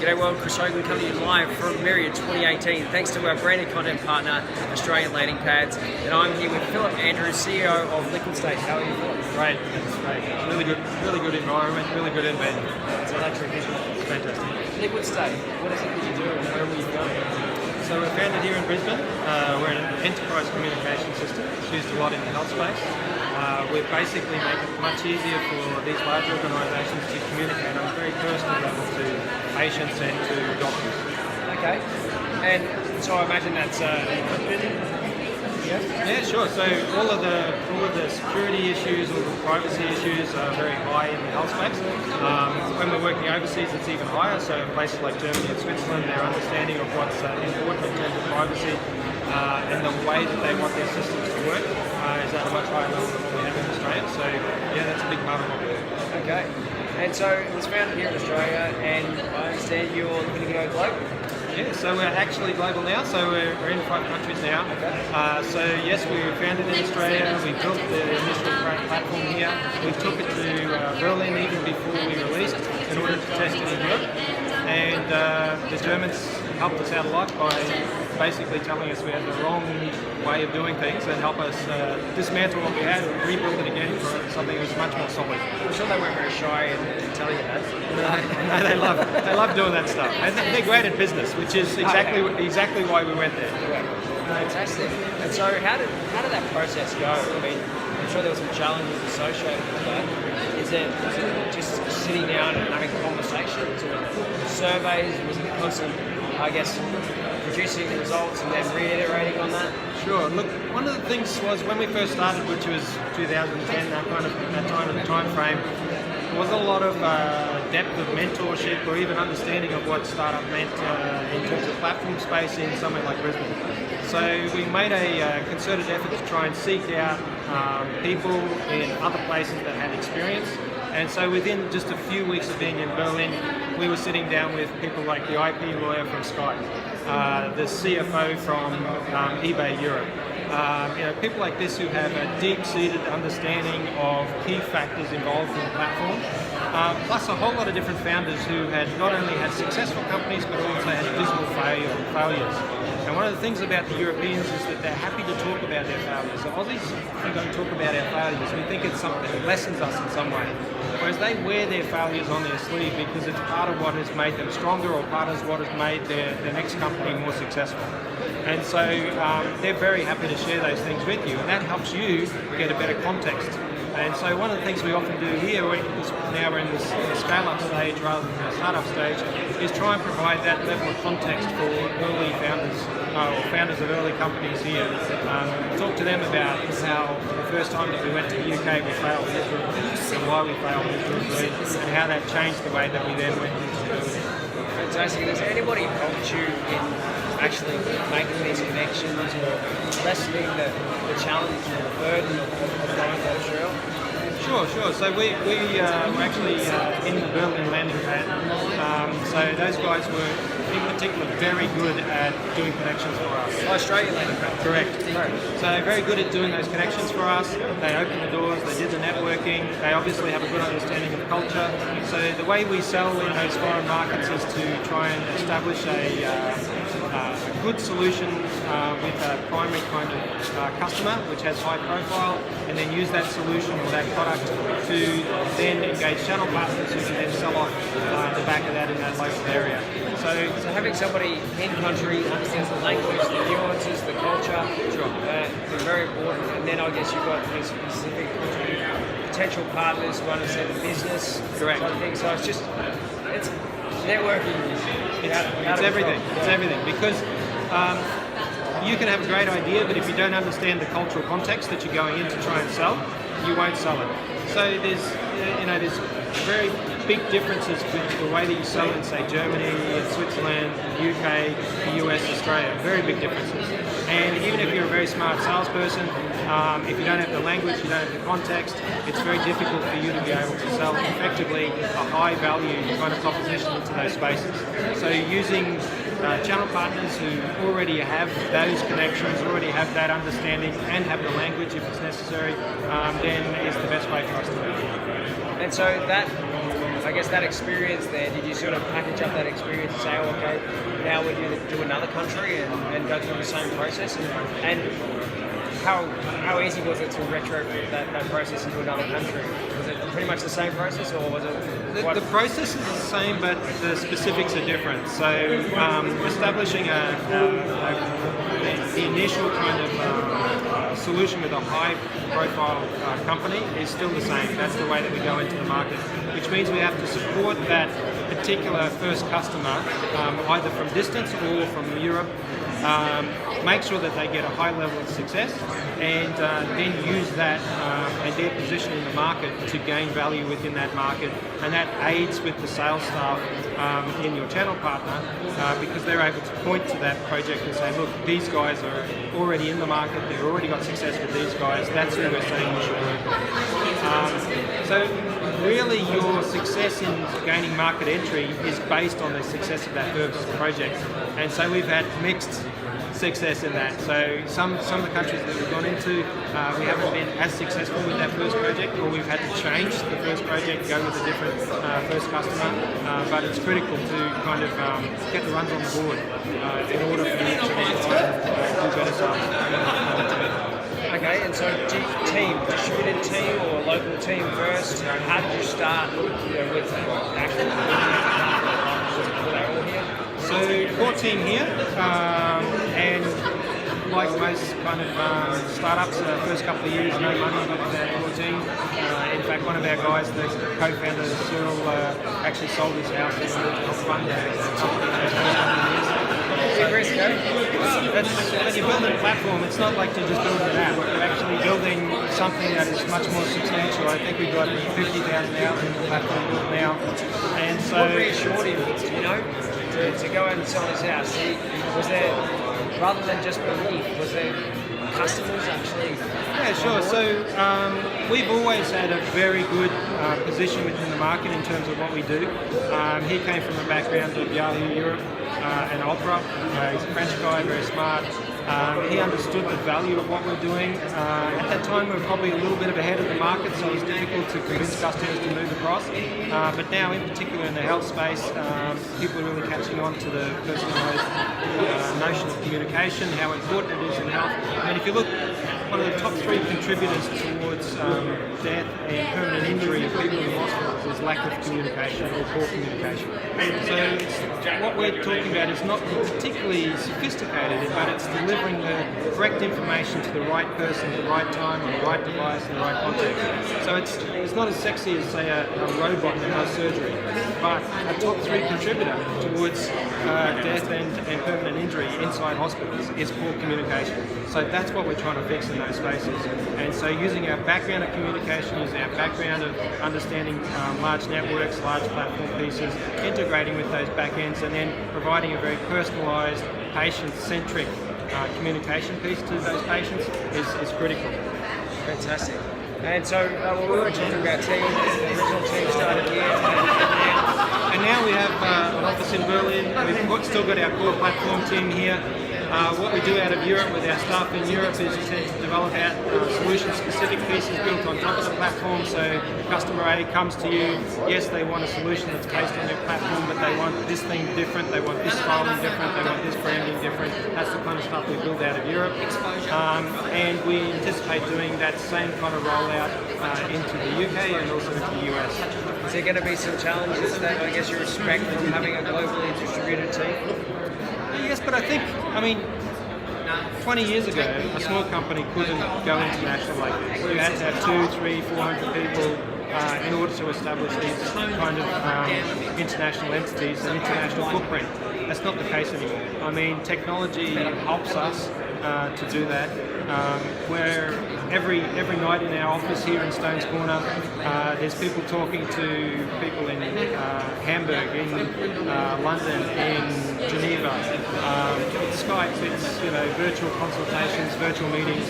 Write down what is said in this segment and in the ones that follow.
G'day world, Chris Hogan coming in live from Myriad 2018 thanks to our branded content partner, Australian Landing Pads. And I'm here with Philip Andrews, CEO of Liquid State. How are you, Philip? Great, it's great. Really good environment, really good event. It's electric, isn't it? It's fantastic. Liquid State, what is it that you do and where will you go? So we're founded here in Brisbane. We're an enterprise communication system. It's used a lot in the health space. We basically make it much easier for these large organisations to communicate on a very personal level to patients and to doctors. Okay, and so I imagine that's encrypted? Yes? Yeah, sure. So all of the security issues, all the privacy issues are very high in the health space. When we're working overseas, it's even higher. So in places like Germany and Switzerland, their understanding of what's important in terms of privacy and the way that they want their systems to work is at a much higher level than what we have in Australia. So yeah, that's a big part of what we do. Okay, and so it was founded here in Australia, and I understand you're looking to go global. Yeah, so we're actually global now, so we're in 5 countries now. Okay. So yes, we were founded in Australia, we built the initial platform here, we took it to Berlin even before we released in order to test it in Europe, and the Germans helped us out a lot by basically telling us we had the wrong way of doing things and help us dismantle what we had and rebuild it again for something that was much more solid. I'm sure they weren't very shy in telling you that. No, they love doing that stuff. And they're great at business, which is exactly why we went there. Fantastic. And so how did that process go? I mean, I'm sure there were some challenges associated with that. Was it just sitting down and having conversations, or surveys? Was it constant, I guess, producing the results and then reiterating on that? Sure. Look, one of the things was when we first started, which was 2010, that time frame, there wasn't a lot of depth of mentorship or even understanding of what startup meant in terms of platform space in somewhere like Brisbane. So we made a concerted effort to try and seek out people in other places that had experience. And so within just a few weeks of being in Berlin, we were sitting down with people like the IP lawyer from Skype, the CFO from eBay Europe. People like this who have a deep-seated understanding of key factors involved in the platform, plus a whole lot of different founders who had not only had successful companies but also had dismal failures. And one of the things about the Europeans is that they're happy to talk about their failures. So Aussies, we don't talk about our failures. We think it's something that lessens us in some way. Whereas they wear their failures on their sleeve because it's part of what has made them stronger or part of what has made their next company more successful. And so they're very happy to share those things with you, and that helps you get a better context. And so one of the things we often do here, now we're in the scale-up stage rather than the start-up stage, is try and provide that level of context for early founders or founders of early companies here. Talk to them about how the first time that we went to the UK we failed miserably, and why we failed miserably, and how that changed the way that we then went into building. Fantastic. Has anybody helped you in actually making these connections or lessening the challenge or the burden of going to Australia? Sure. So we were actually in the Berlin landing pad. So those guys were, in particular, very good at doing connections for us. Australian landing pad. Correct. So they're very good at doing those connections for us. They opened the doors, they did the networking, they obviously have a good understanding of the culture. So the way we sell in those foreign markets is to try and establish a good solution with a primary kind of customer which has high profile, and then use that solution or that product to then engage channel partners who can then sell on the back of that in that local area. So having somebody in country understands the language, the nuances, the culture, is very important. And then I guess you've got these specific potential partners who understand the business side of things. So it's networking. It's everything. It's everything because you can have a great idea, but if you don't understand the cultural context that you're going in to try and sell, you won't sell it. So there's very big differences between the way that you sell in, say, Germany, Switzerland, UK, the US, Australia. Very big differences. And even if you're a very smart salesperson, if you don't have the language, you don't have the context, it's very difficult for you to be able to sell effectively a high value kind of proposition into those spaces. So using channel partners who already have those connections, already have that understanding and have the language if it's necessary, then is the best way for us to do it. And so that, I I guess that experience there, did you sort of package up that experience and say, oh, okay, now we do another country and go through the same process? And how easy was it to retrofit that process into another country? Was it pretty much the same process, or was it? The process is the same, but the specifics are different. So establishing the initial kind of solution with a high-profile company is still the same. That's the way that we go into the market, which means we have to support that particular first customer, either from distance or from Europe. Make sure that they get a high level of success, and then use that and their position in the market to gain value within that market, and that aids with the sales staff in your channel partner because they're able to point to that project and say, look, these guys are already in the market, they've already got success with these guys, that's who we're saying you should work with. So really your success in gaining market entry is based on the success of that first project, and so we've had mixed success in that. So some of the countries that we've gone into, we haven't been as successful with that first project, or we've had to change the first project, go with a different first customer, but it's critical to kind of get the runs on the board in order for you to do better sales. Okay, and so distributed team or local team first, how did you start with actually were they all here? So core team here, and like most kind of startups, first couple of years, no money with the core team. In fact, one of our guys, the co-founder Cyril, actually sold his house in order to help fund the company. When you're building a platform, it's not like you're just building an app. You're actually building something that is much more substantial. I think we've got 50,000 hours in the platform built now. And so, what reassured him, to go out and sell his house? Was there, rather than just belief, was there customers actually? Yeah, sure. So we've always had a very good position within the market in terms of what we do. He came from a background of Yahoo Europe and Opera. He's a French guy, very smart. He understood the value of what we're doing. At that time, we were probably a little bit ahead of the market, so it was difficult to convince customers to move across. But now, in particular in the health space, people are really catching on to the personalised notion of communication, how important it is in health. I mean, if you look, one of the top 3 contributors towards death and permanent injury of people in hospitals is lack of communication or poor communication. So what we're talking about is not particularly sophisticated, but it's delivering the correct information to the right person at the right time on the right device in the right context. So it's not as sexy as, say, a robot that does surgery, but a top 3 contributor towards death and permanent injury inside hospitals is poor communication. So that's what we're trying to fix in those spaces. And so using our background of communication, using our background of understanding large networks, large platform pieces, integrating with those backends, and then providing a very personalised, patient-centric communication piece to those patients is critical. Fantastic. And so when we were talking about teams, the original team started here, and now we have an office in Berlin. We've still got our core platform team here. What we do out of Europe with our staff in Europe is we tend to develop out solution-specific pieces built on top of the platform. So customer A comes to you, yes, they want a solution that's based on your platform, but they want this thing different, they want this styling different, they want this branding different. That's the kind of stuff we build out of Europe. And we anticipate doing that same kind of rollout into the UK and also into the US. Is there going to be some challenges that I guess you expect from having a globally distributed team? Yes, but I think, 20 years ago, a small company couldn't go international like this. You had to have 200, 300, 400 people in order to establish these kind of international entities and international footprint. That's not the case anymore. Technology helps us to do that. Where every night in our office here in Stones Corner, there's people talking to people in Hamburg, in London, in Geneva. It's Skype, it's virtual consultations, virtual meetings,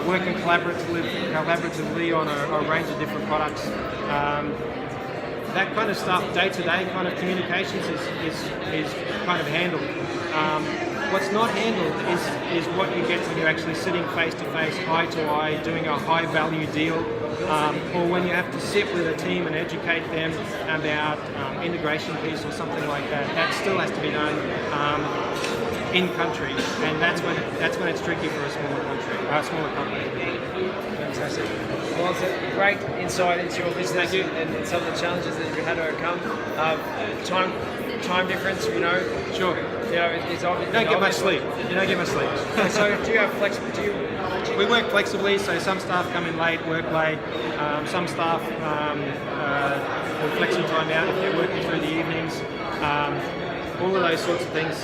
working collaboratively on a range of different products. That kind of stuff, day-to-day kind of communications is kind of handled. What's not handled is what you get when you're actually sitting face to face, eye to eye, doing a high value deal, or when you have to sit with a team and educate them about integration piece or something like that. That still has to be done in country, and that's when it's tricky for a smaller company. Fantastic. Well, it's a great insight into your business. Thank you. And some of the challenges that you've had to overcome. Time difference, you know. Sure. You know, it's obvious. You don't get much sleep. So do you have flexibility? We work flexibly, so some staff come in late, work late. Some staff will flex some time out if they're working through the evenings. All of those sorts of things.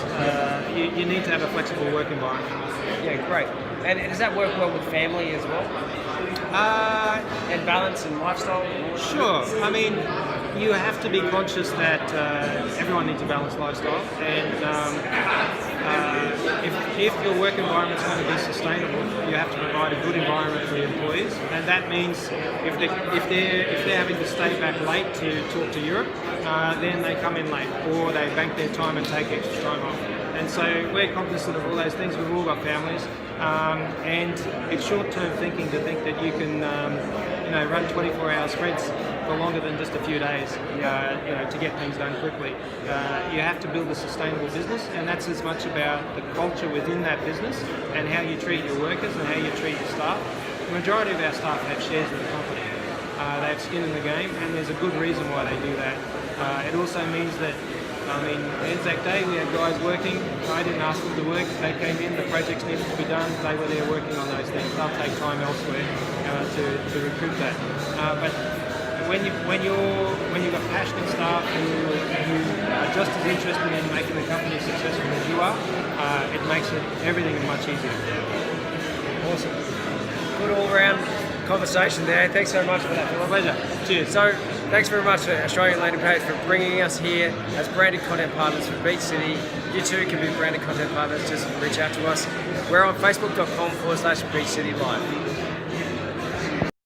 You need to have a flexible work environment. Yeah, great. And does that work well with family as well? And balance and lifestyle? Sure. I mean, you have to be conscious that everyone needs a balanced lifestyle, and if your work environment is going to be sustainable, you have to provide a good environment for your employees, and that means if they're having to stay back late to talk to Europe, then they come in late, or they bank their time and take extra time off. And so we're cognizant of all those things. We've all got families, and it's short-term thinking to think that you can, run 24-hour sprints for longer than just a few days, to get things done quickly. You have to build a sustainable business, and that's as much about the culture within that business and how you treat your workers and how you treat your staff. The majority of our staff have shares in the company. They have skin in the game, and there's a good reason why they do that. It also means that, Anzac Day, we had guys working. I didn't ask them to work. They came in, the projects needed to be done. They were there working on those things. They'll take time elsewhere to recoup that. But when you've got passionate staff who are just as interested in making the company successful as you are, it makes everything much easier. Awesome. Good all-round conversation there. Thanks so much for that, Philip. My pleasure. Cheers. So, thanks very much to Australian Landing Page for bringing us here as branded content partners for Beach City. You too can be branded content partners. Just reach out to us. We're on facebook.com/Beach City Live.